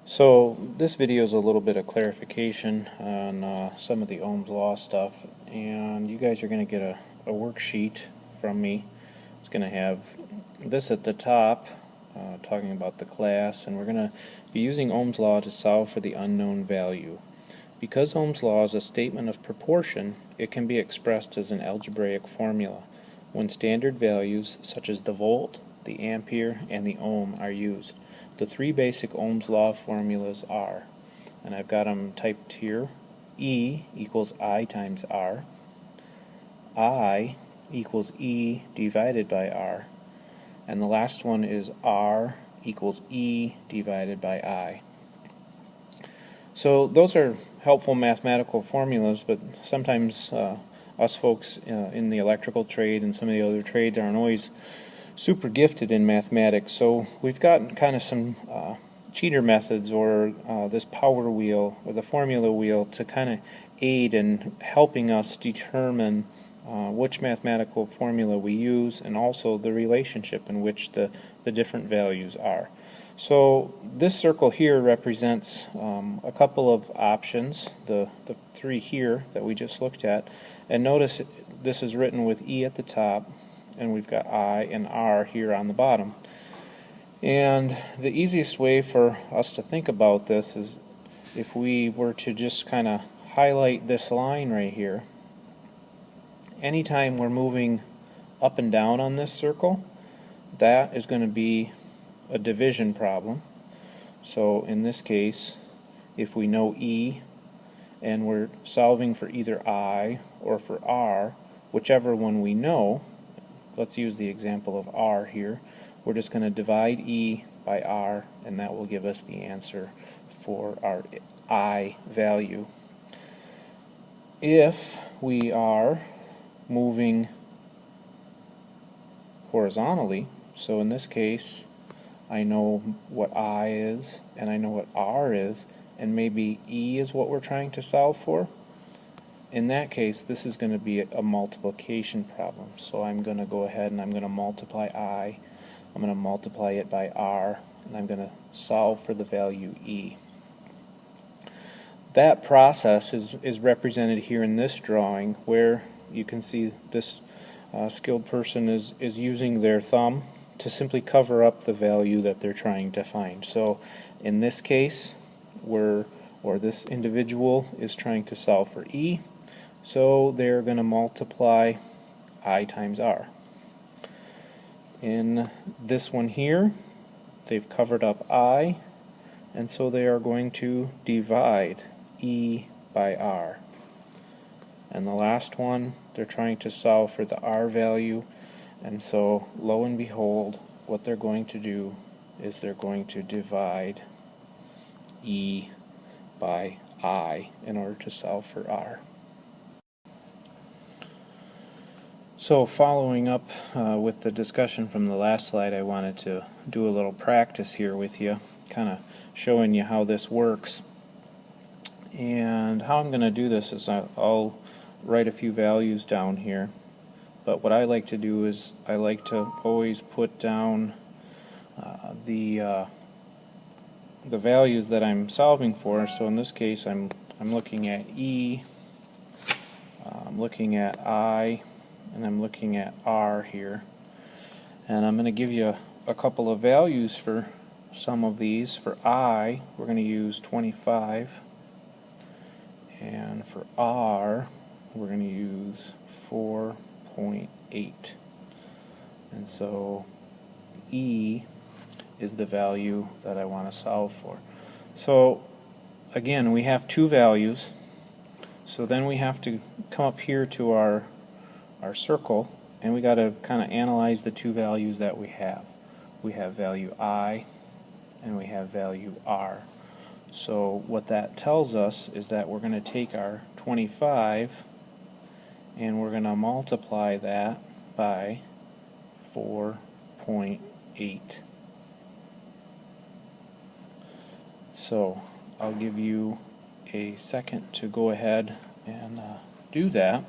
So this video is a little bit of clarification on some of the Ohm's law stuff, and you guys are going to get a worksheet from me. It's going to have this at the top, talking about the class, and we're going to be using Ohm's law to solve for the unknown value. Because Ohm's law is a statement of proportion, it can be expressed as an algebraic formula when standard values such as the volt, the ampere, and the ohm are used. The three basic Ohm's law formulas are, and I've got them typed here: E equals I times R, I equals E divided by R, and the last one is R equals E divided by I. So those are helpful mathematical formulas, but sometimes us folks in the electrical trade and some of the other trades aren't always super gifted in mathematics, so we've got kind of some cheater methods, or this power wheel or the formula wheel, to kind of aid in helping us determine which mathematical formula we use, and also the relationship in which the different values are. So this circle here represents a couple of options, the three here that we just looked at, and notice this is written with E at the top, and we've got I and R here on the bottom. And the easiest way for us to think about this is if we were to just kind of highlight this line right here. Anytime we're moving up and down on this circle, that is going to be a division problem. So in this case, if we know E and we're solving for either I or for R, whichever one we know, let's use the example of R here. We're just going to divide E by R, and that will give us the answer for our I value. If we are moving horizontally, so in this case I know what I is and I know what R is, and maybe E is what we're trying to solve for, in that case this is going to be a multiplication problem. So I'm going to go ahead and I'm going to multiply I, I'm going to multiply it by R, and I'm going to solve for the value E. That process is represented here in this drawing, where you can see this skilled person is using their thumb to simply cover up the value that they're trying to find. So in this case, this individual is trying to solve for E, so they're going to multiply I times R. In this one here, they've covered up I, and so they are going to divide E by R. And the last one, they're trying to solve for the R value, and so lo and behold, what they're going to do is they're going to divide E by I in order to solve for R. So following up with the discussion from the last slide, I wanted to do a little practice here with you, kind of showing you how this works. And how I'm going to do this is I'll write a few values down here, but what I like to do is I like to always put down the values that I'm solving for. So in this case I'm looking at E, I'm looking at I, and I'm looking at R here, and I'm going to give you a couple of values for some of these. For I, we're going to use 25, and for R, we're going to use 4.8. And so E is the value that I want to solve for. So again, we have two values, so then we have to come up here to our circle, and we got to kind of analyze the two values that we have. We have value I and we have value R. So what that tells us is that we're going to take our 25 and we're going to multiply that by 4.8. So I'll give you a second to go ahead and do that.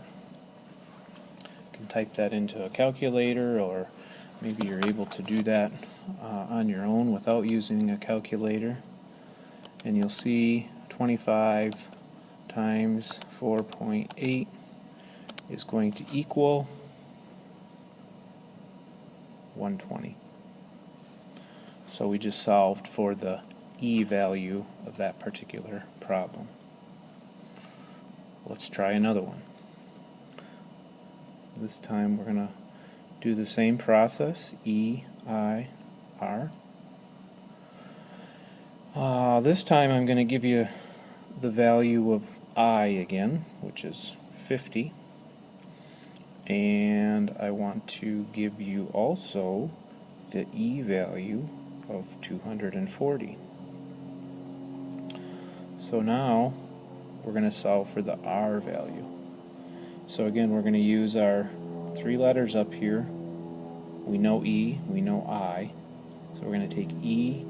You can type that into a calculator, or maybe you're able to do that on your own without using a calculator. and you'll see 25 times 4.8 is going to equal 120. So we just solved for the E value of that particular problem. Let's try another one. This time we're going to do the same process, E, I, R. This time I'm going to give you the value of I again, which is 50. And I want to give you also the E value of 240. So now we're going to solve for the R value. So again, we're going to use our three letters up here. We know E, we know I. So we're going to take E,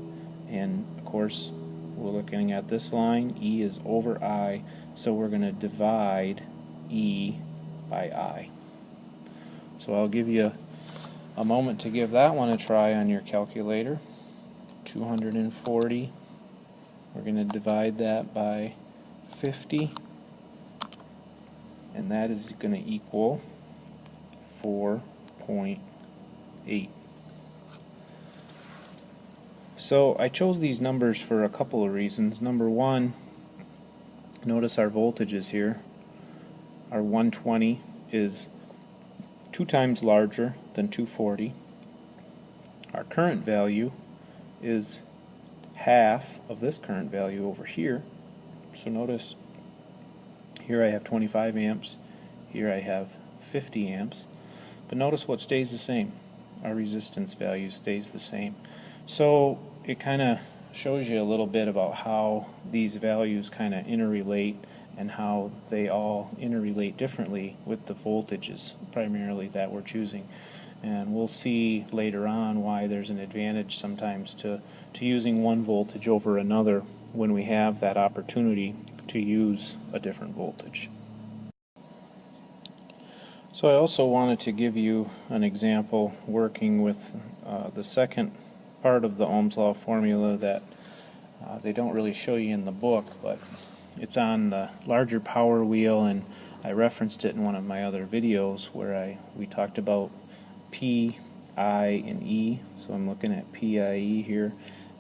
and of course we're looking at this line. E is over I, so we're going to divide E by I. So I'll give you a moment to give that one a try on your calculator. 240, we're going to divide that by 50, and that is going to equal 4.8. So I chose these numbers for a couple of reasons. Number one, notice our voltages here. Our 120 is 2 times larger than 240. Our current value is half of this current value over here. So notice here I have 25 amps, here I have 50 amps. But notice what stays the same. Our resistance value stays the same. So it kind of shows you a little bit about how these values kind of interrelate and how they all interrelate differently with the voltages primarily that we're choosing. And we'll see later on why there's an advantage sometimes to using one voltage over another when we have that opportunity to use a different voltage. So I also wanted to give you an example working with the second part of the Ohm's law formula that they don't really show you in the book, but it's on the larger power wheel, and I referenced it in one of my other videos where we talked about P, I, and E. So I'm looking at PIE here,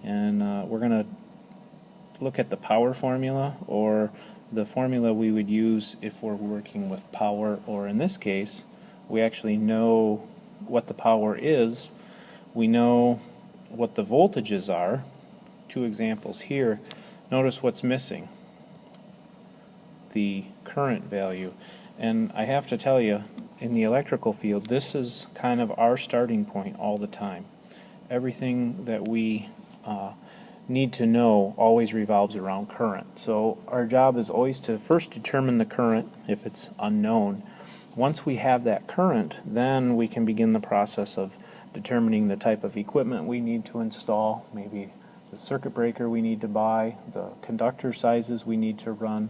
and we're going to look at the power formula, or the formula we would use if we're working with power, or in this case we actually know what the power is, we know what the voltages are. Two examples here. Notice what's missing: the current value. And I have to tell you, in the electrical field, this is kind of our starting point all the time. Everything that we need to know always revolves around current. So our job is always to first determine the current if it's unknown. Once we have that current, then we can begin the process of determining the type of equipment we need to install, maybe the circuit breaker we need to buy, the conductor sizes we need to run.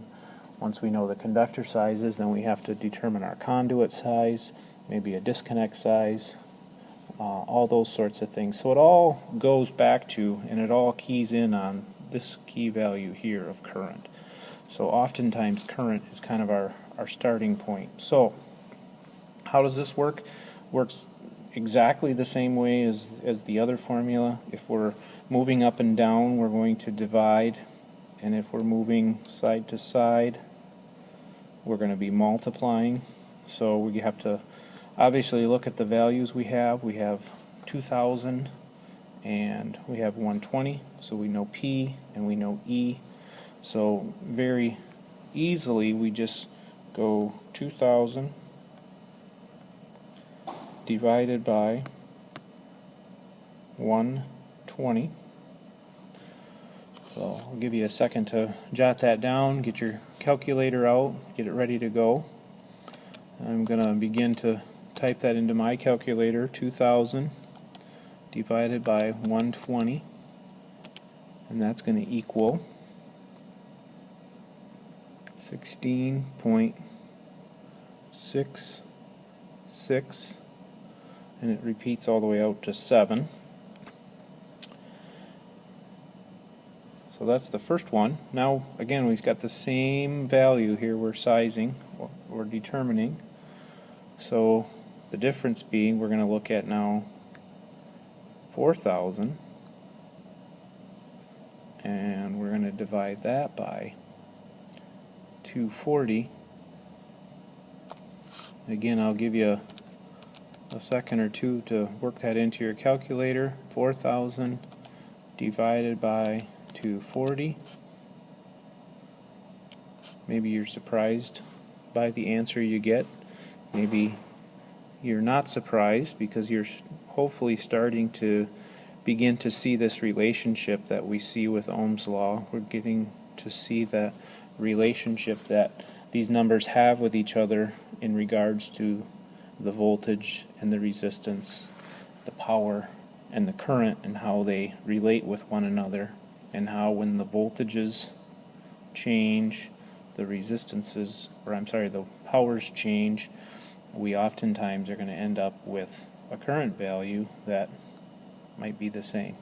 Once we know the conductor sizes, then we have to determine our conduit size, maybe a disconnect size, all those sorts of things. So it all goes back to, and it all keys in on this key value here of current. So oftentimes current is kind of our starting point. So how does this work? Works exactly the same way as the other formula. If we're moving up and down, we're going to divide, and if we're moving side to side, we're going to be multiplying. So we have to obviously look at the values we have. We have 2000 and we have 120, so we know P and we know E. So very easily we just go 2000 divided by 120. So I'll give you a second to jot that down, get your calculator out, get it ready to go. I'm going to begin to type that into my calculator. 2000 divided by 120, and that's going to equal 16.66, and it repeats all the way out to 7. So that's the first one. Now again, we've got the same value here we're sizing or determining. So the difference being, we're going to look at now 4,000, and we're going to divide that by 240. Again, I'll give you a second or two to work that into your calculator. 4,000 divided by 240. Maybe you're surprised by the answer you get. Maybe you're not surprised because you're hopefully starting to begin to see this relationship that we see with Ohm's law. We're getting to see the relationship that these numbers have with each other in regards to the voltage and the resistance, the power and the current, and how they relate with one another, and how when the voltages change, the resistances, the powers change, we oftentimes are going to end up with a current value that might be the same.